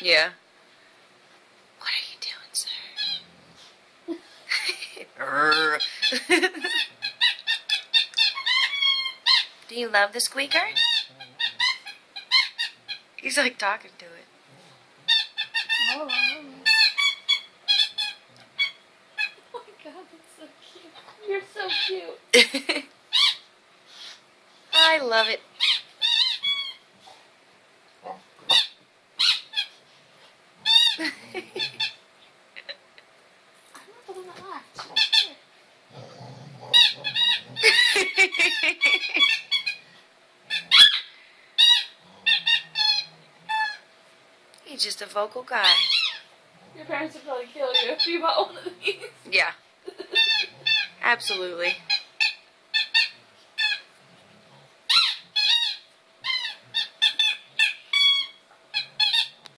Yeah. What are you doing, sir? Do you love the squeaker? He's like talking to it. Oh my god, that's so cute. You're so cute. I love it. I'm not the one that laughed. He's just a vocal guy. Your parents would probably kill you if you bought one of these. Yeah. Absolutely.